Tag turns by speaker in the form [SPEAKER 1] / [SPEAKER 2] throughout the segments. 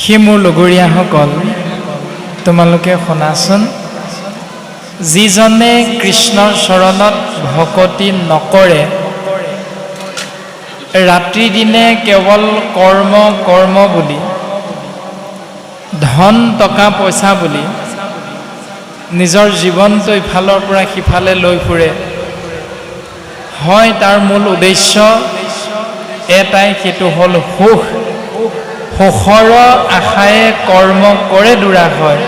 [SPEAKER 1] সি মোৰ লগৰীয়াসকল, তোমালোকে শুনাচোন, যিজনে কৃষ্ণৰ চৰণত ভকতি নকৰে, ৰাত্ৰি দিনে কেৱল কৰ্ম কৰ্ম বুলি, ধন টকা পইচা বুলি নিজৰ জীৱনটো ইফালৰ পৰা সিফালে লৈ ফুৰে, হয় তাৰ মূল উদ্দেশ্য এটাই, সেইটো হ'ল সুখ। সুখৰ আশায়ে কৰ্ম কৰে দুৰা হয়,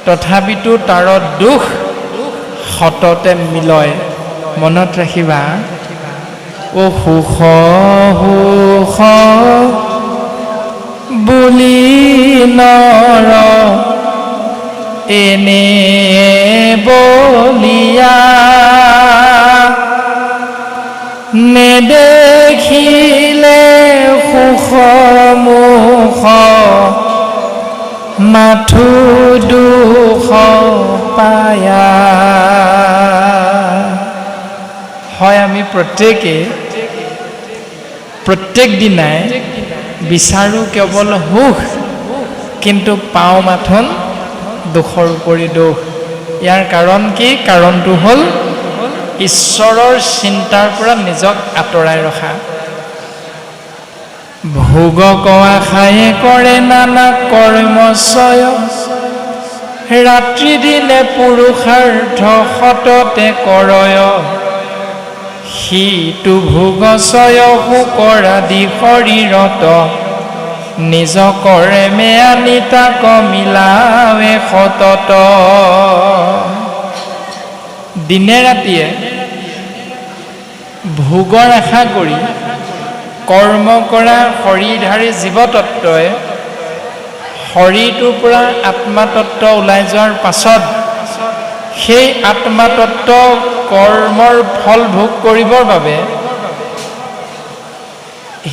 [SPEAKER 1] তথাপিতো তাৰ দুখ সততে মিলয়। মনত ৰাখিবা, অ সুখ সুখ বুলি নৰ এনে বলিয়া, নেদেখিলে সুখ মুখ মাথো দুখ পায়া। হয়, আমি প্ৰত্যেক দিনাই বিচাৰোঁ কেৱল সুখ, কিন্তু পাওঁ মাথোন দুখৰ উপৰি দুখ। ইয়াৰ কাৰণ কি? কাৰণটো হ'ল ঈশ্বৰৰ চিন্তাৰ পৰা নিজক আঁতৰাই ৰখা। ভোগক আশায়ে কৰে নানা কৰ্মচয়, ৰাত্ৰি দিনে পুৰুষাৰ্থ সততে কৰয়। সিটো ভোগচয় শোকৰ আদি শৰীৰত, নিজ কৰে মে আনি তাক মিলাৱে সতত। দিনে ৰাতিয়ে ভোগৰ আশা কৰি কৰ্ম কৰা শৰীৰধাৰী জীৱতত্বই শৰীৰটোৰ পৰা আত্মাতত্ব ওলাই যোৱাৰ পাছত সেই আত্মাতত্ব কৰ্মৰ ফল ভোগ কৰিবৰ বাবে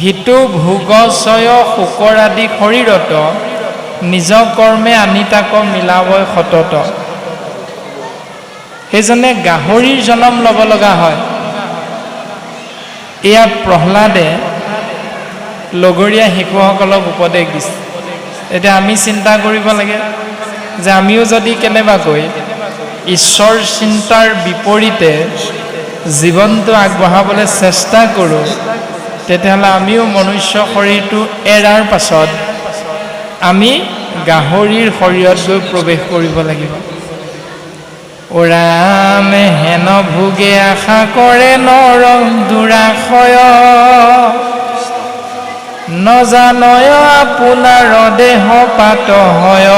[SPEAKER 1] হিতু ভোগচয় শোকৰ আদি শৰীৰত নিজ কৰ্মে আনি তাক মিলাবই সতত। সেইজনে গাহৰিৰ জন্ম ল'ব লগা হয়। এয়া প্ৰহ্লাদে লগৰীয়া শিশুসকলক উপদেশ দিছে। এতিয়া আমি চিন্তা কৰিব লাগে যে আমিও যদি কেনেবাকৈ ঈশ্বৰ চিন্তাৰ বিপৰীতে জীৱনটো আগবঢ়াবলৈ চেষ্টা কৰোঁ, তেতিয়াহ'লে আমিও মনুষ্য শৰীৰটো এৰাৰ পাছত আমি গাহৰিৰ শৰীৰত গৈ প্ৰৱেশ কৰিব লাগিব। ওৰামে হেন ভোগে আশা কৰে নৰ দুৰাশয়, নজানয় আপোনাৰ দেহ পাত হয়।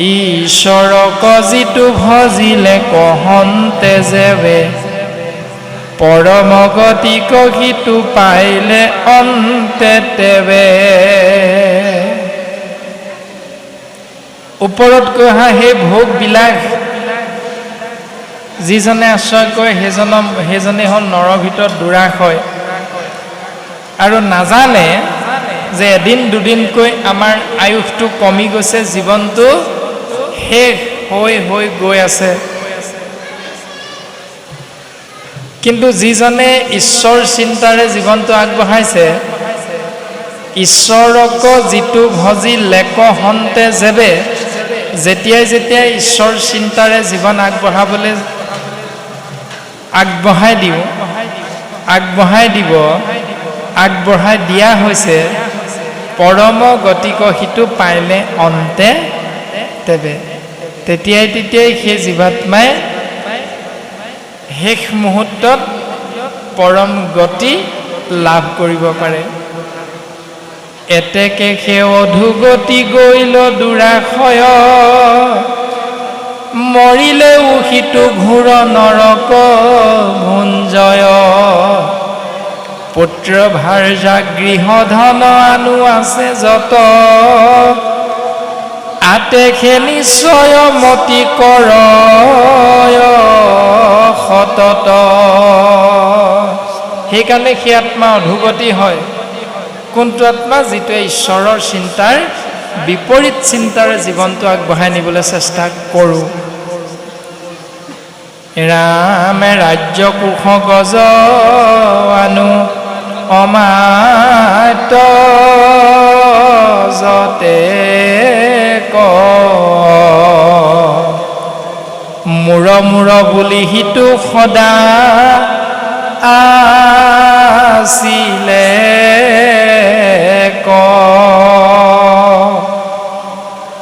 [SPEAKER 1] ঈশ্বৰক যিটো ভজিলে কহন্তে যেবে, পৰম গতিক সিটো পাইলে অন্তে তেবে। ওপৰত কৈ অহা সেই ভোগবিলাক যিজনে আশ্ৰয় কৰে সেইজনে হ'ল নৰ ভিতৰত দুৰাশয়, আৰু নাজানে যে এদিন দুদিনকৈ আমাৰ আয়ুসটো কমি গৈছে, জীৱনটো শেষ হৈ হৈ গৈ আছে। কিন্তু যিজনে ঈশ্বৰ চিন্তাৰে জীৱনটো আগবঢ়াইছে, ঈশ্বৰক যিটো ভজি লেক হন্তে যেবে, যেতিয়াই যেতিয়াই ঈশ্বৰ চিন্তাৰে জীৱন আগবঢ়াই দিয়া হৈছে, পৰম গতিক সিটো পাইলে অন্তে তেবে। তেতিয়াই সেই জীৱাত্মাই শেষ মুহূৰ্তত পৰম গতি লাভ কৰিব পাৰে। এতেকে সে অধুগতি গৈল দুৰাশয়, মৰিলেও সিটো ঘোৰ নৰক ভুঞ্জয়। পুত্ৰ ভাৰ্যা গৃহ ধন আনু আছে যত, আতেখে নিশ্চয় মতি কৰয় সতত। সেইকাৰণে সেই আত্মা অধুগতি হয়। কোনটো আত্মা? যিটোৱে ঈশ্বৰৰ চিন্তাৰ বিপৰীত চিন্তাৰে জীৱনটো আগবঢ়াই নিবলৈ চেষ্টা কৰোঁ। ৰামে ৰাজ্য কুশ গজ আনু অমাত, ওচৰতে ক মূৰ বুলি সিটো সদা আছিলে ক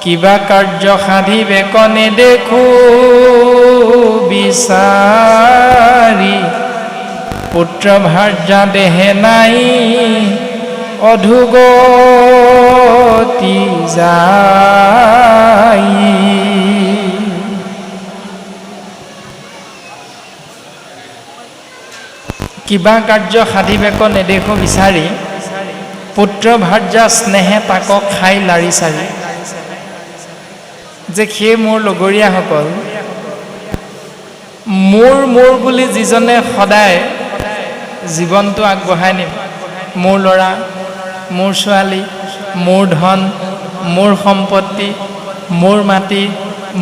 [SPEAKER 1] কিবা কাৰ্য সাধিবে কনে দেখো বিচাৰি পুত্ৰ ভাৰ্যা দেহে নাই অধুগতি যায় কিবা কাৰ্য সাধিবেক নেদেখো বিচাৰি পুত্ৰ ভাৰ্যা স্নেহে তাকক খাই লাৰি চাৰি যে সেই মোৰ লগৰীয়াসকল মোৰ বুলি যিজনে সদায় জীৱনটো আগবঢ়াই নিম মোৰ ল'ৰা মোৰ ছোৱালী মোৰ ধন মোৰ সম্পত্তি মোৰ মাটি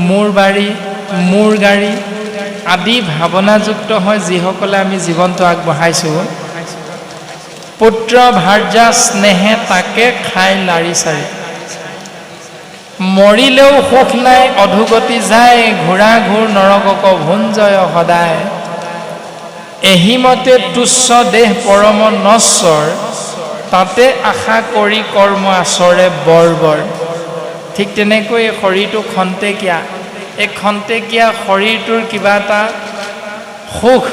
[SPEAKER 1] মোৰ বাৰী মোৰ গাড়ী আদি ভাৱনাযুক্ত হয় যিসকলে আমি জীৱনটো আগবঢ়াইছোঁ পুত্ৰ ভাৰ্যা স্নেহে তাকে খাই লাৰি চাৰি মৰিলেও সুখ নাই অধুগতি যায় ঘোঁৰা ঘূৰ নৰকক ভুঞ্জয় সদায় এহিমতে তুচ্ছ দেহ পৰম নশ্বৰ তাতে আশা কৰি কৰ্ম আচৰে বৰ ঠিক তেনেকৈ এই শৰীৰটো খন্তেকীয়া এই খন্তেকীয়া শৰীৰটোৰ কিবা এটা সুখ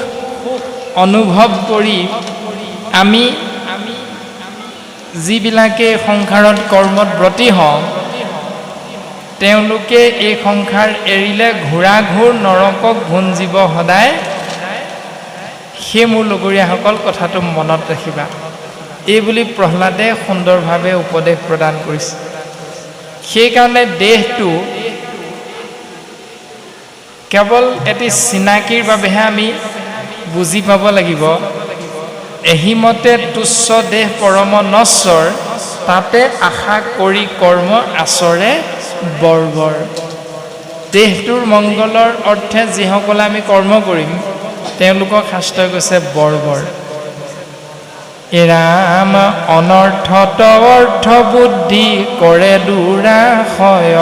[SPEAKER 1] অনুভৱ কৰি আমি যিবিলাকে সংসাৰত কৰ্মত ব্ৰতী হওঁ তেওঁলোকে এই সংসাৰ এৰিলে ঘোঁৰা ঘূৰ নৰকক ভুঞ্জিব সদায় সেই মোৰ লগৰীয়াসকল কথাটো মনত ৰাখিবা এই বুলি প্ৰহ্লাদে সুন্দৰভাৱে উপদেশ প্ৰদান কৰিছে সেইকাৰণে দেহটো কেৱল এটি চিনাকিৰ বাবেহে আমি বুজি পাব লাগিব এহিমতে তুচ্ছ দেহ পৰম নশ্বৰ তাতে আশা কৰি কৰ্ম আচৰে বৰ দেহটোৰ মংগলৰ অৰ্থে যিসকলে আমি কৰ্ম কৰিম তেওঁলোকক শাস্ত্ৰই কৈছে বৰ এৰাম অনৰ্থত অৰ্থ বুদ্ধি কৰে দুৰাশয়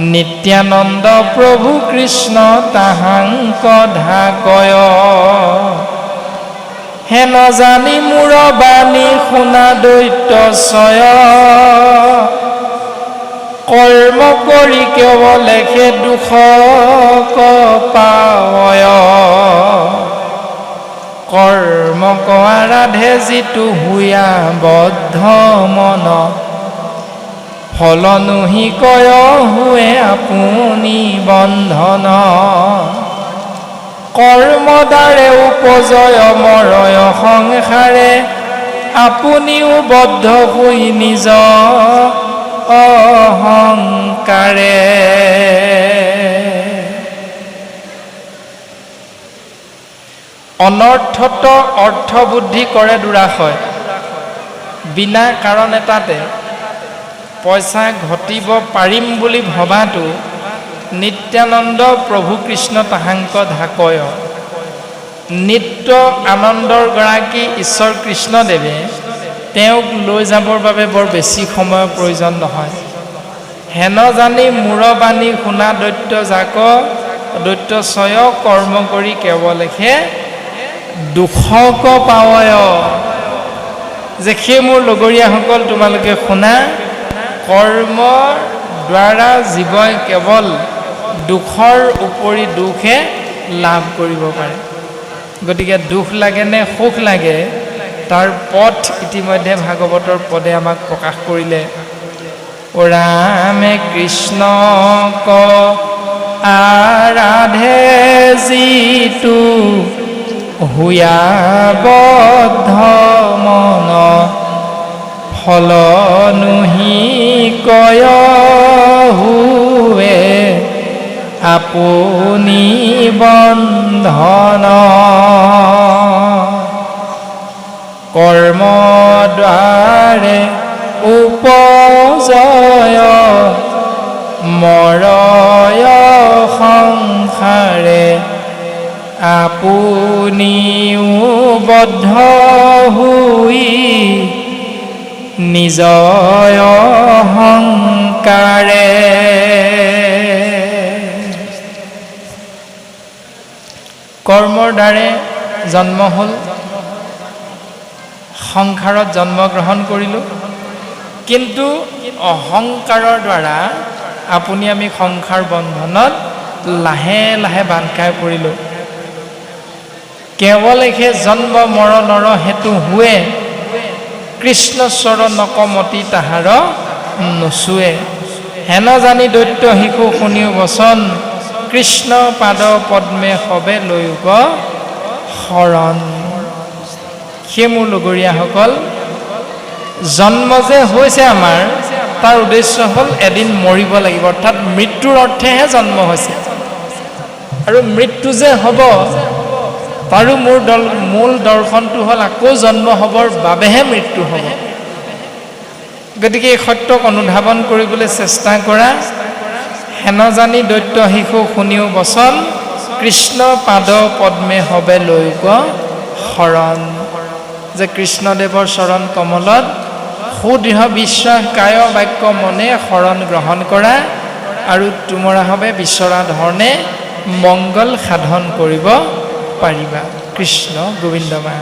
[SPEAKER 1] নিত্যানন্দ প্ৰভু কৃষ্ণ তাহাংক ঢাকয় হে নজানি মূৰ বাণী শুনা দৈত্য ছয় কৰ্ম কৰি কেৱলে সে দুখক পাৱয় কৰ্ম আৰাধে যিটো হুয়া বদ্ধ মন ফলনুহি কয় হুৱে আপুনি বন্ধন কৰ্মদ্বাৰে উপজয় মৰয় সংসাৰে আপুনিও বদ্ধ হৈ নিজ অহংকাৰে অনৰ্থত অৰ্থ বুদ্ধি কৰে দুৰাশয় বিনা কাৰণ এটাতে পইচা ঘটিব পাৰিম বুলি ভবাটো নিত্যানন্দ প্ৰভু কৃষ্ণ তাহাংক ঢাকয় নিত্য আনন্দৰ গৰাকী ঈশ্বৰ কৃষ্ণদেৱে তেওঁক লৈ যাবৰ বাবে বৰ বেছি সময়ৰ প্ৰয়োজন নহয় হেন জানি মূৰ বাণী শুনা দৈত্য জাক দৈত্য ছয় কৰ্ম কৰি কেৱলেহে দুখক পাৱয় যে সেই মোৰ লগৰীয়াসকল তোমালোকে শুনা কৰ্মৰ দ্বাৰা জীৱই কেৱল দুখৰ উপৰি দুখে লাভ কৰিব পাৰে গতিকে দুখ লাগে নে সুখ লাগে তাৰ পথ ইতিমধ্যে ভাগৱতৰ পদে আমাক প্ৰকাশ কৰিলে ও ৰামে কৃষ্ণক আৰাধে যিটো হুয়া বদ্ধ মন ফলনুহি কয় হুৱে আপুনি বন্ধন কৰ্মদ্বাৰে উপজয় মৰয় সংসাৰে আপুনিও বদ্ধ হৈ নিজ অহংকাৰে। কৰ্মৰ দ্বাৰে জন্ম হ'ল, সংসাৰত জন্মগ্ৰহণ কৰিলোঁ, কিন্তু অহংকাৰৰ দ্বাৰা আপুনি আমি সংসাৰ বন্ধনত লাহে লাহে বান্ধ খাই পৰিলোঁ। কেৱল সেই জন্ম মৰণৰ হেতু হুৱে, কৃষ্ণ চৰণ নকমতি তাহাৰ নচুৱে। হেন জানি দৈত্য শিশু শুনিও বচন, কৃষ্ণ পাদ পদ্মে সবে লৈব শৰণ। সেই মোৰ লগৰীয়াসকল, জন্ম যে হৈছে আমাৰ, তাৰ উদ্দেশ্য হ'ল এদিন মৰিব লাগিব, অৰ্থাৎ মৃত্যুৰ অৰ্থেহে জন্ম হৈছে। আৰু মৃত্যু যে হ'ব, তাৰো মূল দৰ্শনটো হ'ল আকৌ জন্ম হ'বৰ বাবেহে মৃত্যু হ'ব। গতিকে এই সত্যক অনুধাৱন কৰিবলৈ চেষ্টা কৰা। হেন জানি দৈত্য শিশু শুনিও বচন, কৃষ্ণ পাদ পদ্মে সবে লৈব শৰণ। যে কৃষ্ণদেৱৰ চৰণ কমলত সুদৃঢ় বিশ্বাস কায় বাক্য মনে শৰণ গ্ৰহণ কৰা, আৰু তোমৰা হবে বিচৰা ধৰণে মংগল সাধন কৰিব পাৰিবা। কৃষ্ণ গোবিন্দ মা।